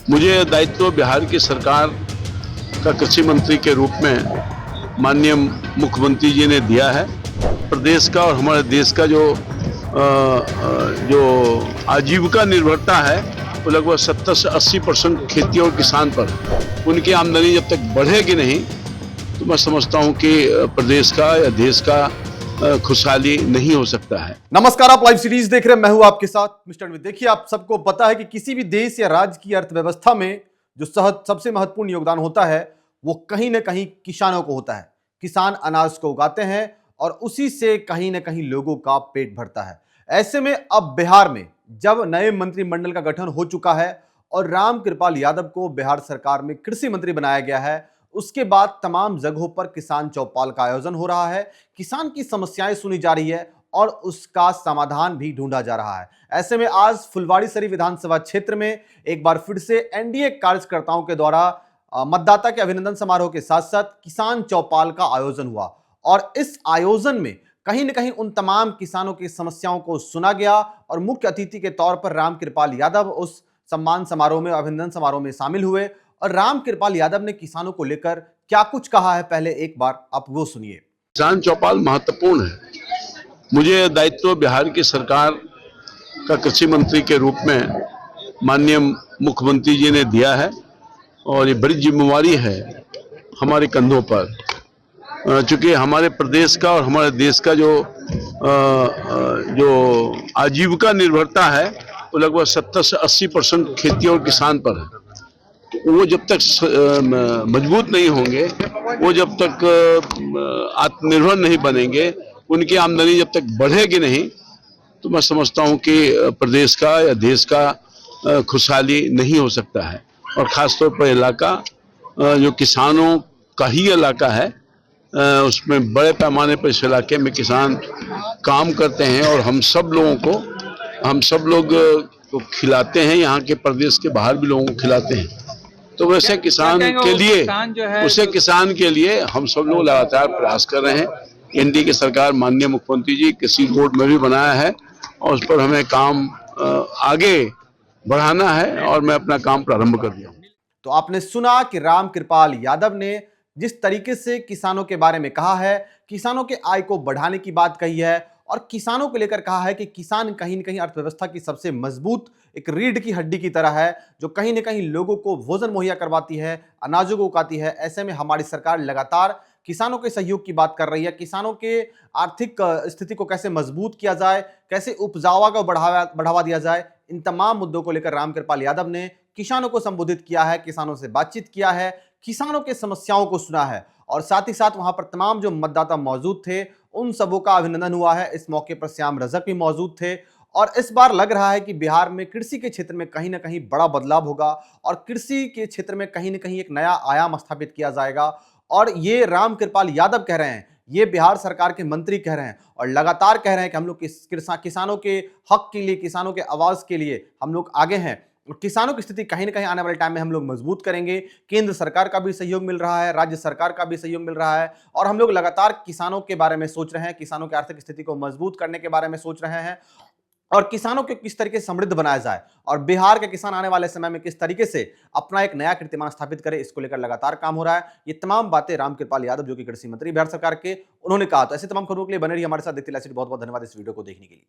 मुझे दायित्व बिहार की सरकार का कृषि मंत्री के रूप में माननीय मुख्यमंत्री जी ने दिया है। प्रदेश का और हमारे देश का जो आजीविका निर्भरता है वो लगभग 70 से 80% खेती और किसान पर। उनकी आमदनी जब तक बढ़ेगी नहीं तो मैं समझता हूं कि प्रदेश का या देश का खुशहाली नहीं हो सकता है। नमस्कार, आप लाइव सीरीज देख रहे हैं। मैं हूं आपके साथ मिस्टर अनवित। देखिए, आप सबको पता है कि किसी भी देश या राज्य की अर्थव्यवस्था में जो सबसे महत्वपूर्ण योगदान होता है वो कहीं ना कहीं किसानों को होता है। किसान अनाज को उगाते हैं और उसी से कहीं ना कहीं लोगों का पेट भरता है। ऐसे में अब बिहार में जब नए मंत्रिमंडल का गठन हो चुका है और रामकृपाल यादव को बिहार सरकार में कृषि मंत्री बनाया गया है, उसके बाद तमाम जगहों पर किसान चौपाल का आयोजन हो रहा है। किसान की समस्याएं सुनी जा रही है और उसका समाधान भी ढूंढा जा रहा है। ऐसे में आज फुलवारीशरीफ विधानसभा क्षेत्र में एक बार फिर से एनडीए कार्यकर्ताओं के द्वारा मतदाता के अभिनंदन समारोह के साथ साथ किसान चौपाल का आयोजन हुआ और इस आयोजन में कहीं न कहीं उन तमाम किसानों की समस्याओं को सुना गया और मुख्य अतिथि के तौर पर रामकृपाल यादव उस सम्मान समारोह में, अभिनंदन समारोह में शामिल हुए। और रामकृपाल यादव ने किसानों को लेकर क्या कुछ कहा है, पहले एक बार आप वो सुनिए। किसान चौपाल महत्वपूर्ण है। मुझे दायित्व बिहार की सरकार का कृषि मंत्री के रूप में माननीय मुख्यमंत्री जी ने दिया है और ये बड़ी जिम्मेवारी है हमारे कंधों पर, चूंकि हमारे प्रदेश का और हमारे देश का जो आजीविका निर्भरता है वो लगभग 70 से 80% खेती और किसान पर है। वो जब तक मजबूत नहीं होंगे, वो जब तक आत्मनिर्भर नहीं बनेंगे, उनकी आमदनी जब तक बढ़ेगी नहीं तो मैं समझता हूं कि प्रदेश का या देश का खुशहाली नहीं हो सकता है। और ख़ासतौर पर इलाका जो किसानों का ही इलाका है, उसमें बड़े पैमाने पर इस इलाके में किसान काम करते हैं और हम सब लोग को खिलाते हैं, यहाँ के प्रदेश के बाहर भी लोगों को खिलाते हैं। तो वैसे किसान के लिए हम सब लोग लगातार प्रयास कर रहे हैं। एनडीए की सरकार, माननीय मुख्यमंत्री जी कृषि बोर्ड में भी बनाया है और उस पर हमें काम आगे बढ़ाना है और मैं अपना काम प्रारंभ कर दिया हूं। तो आपने सुना कि रामकृपाल यादव ने जिस तरीके से किसानों के बारे में कहा है, किसानों के आय को बढ़ाने की बात कही है और किसानों को लेकर कहा है कि किसान कहीं न कहीं अर्थव्यवस्था की सबसे मजबूत एक रीढ़ की हड्डी की तरह है, जो कहीं न कहीं लोगों को भोजन मुहैया करवाती है, अनाजों को उगाती है। ऐसे में हमारी सरकार लगातार किसानों के सहयोग की बात कर रही है। किसानों के आर्थिक स्थिति को कैसे मजबूत किया जाए, कैसे उपजावा को बढ़ावा दिया जाए, इन तमाम मुद्दों को लेकर रामकृपाल यादव ने किसानों को संबोधित किया है, किसानों से बातचीत किया है, किसानों के समस्याओं को सुना है और साथ ही साथ वहां पर तमाम जो मतदाता मौजूद थे उन सबों का अभिनंदन हुआ है। इस मौके पर श्याम रजक भी मौजूद थे और इस बार लग रहा है कि बिहार में कृषि के क्षेत्र में कहीं ना कहीं बड़ा बदलाव होगा और कृषि के क्षेत्र में कहीं ना कहीं एक नया आयाम स्थापित किया जाएगा। और ये रामकृपाल यादव कह रहे हैं, ये बिहार सरकार के मंत्री कह रहे हैं और लगातार कह रहे हैं कि हम लोग किसानों के हक के लिए, किसानों के आवाज के लिए हम लोग आगे हैं और किसानों की स्थिति कहीं ना कहीं आने वाले टाइम में हम लोग मजबूत करेंगे। केंद्र सरकार का भी सहयोग मिल रहा है, राज्य सरकार का भी सहयोग मिल रहा है और हम लोग लगातार किसानों के बारे में सोच रहे हैं, किसानों की आर्थिक स्थिति को मजबूत करने के बारे में सोच रहे हैं और किसानों को किस तरीके से समृद्ध बनाया जाए और बिहार के किसान आने वाले समय में किस तरीके से अपना एक नया कीर्तिमान स्थापित करे, इसको लेकर लगातार काम हो रहा है। ये तमाम बातें रामकृपाल यादव, जो कि कृषि मंत्री बिहार सरकार के, उन्होंने कहा। तो ऐसे तमाम खबरों के लिए बने रहिए हमारे साथ। देखते रहिए। बहुत बहुत धन्यवाद इस वीडियो को देखने के लिए।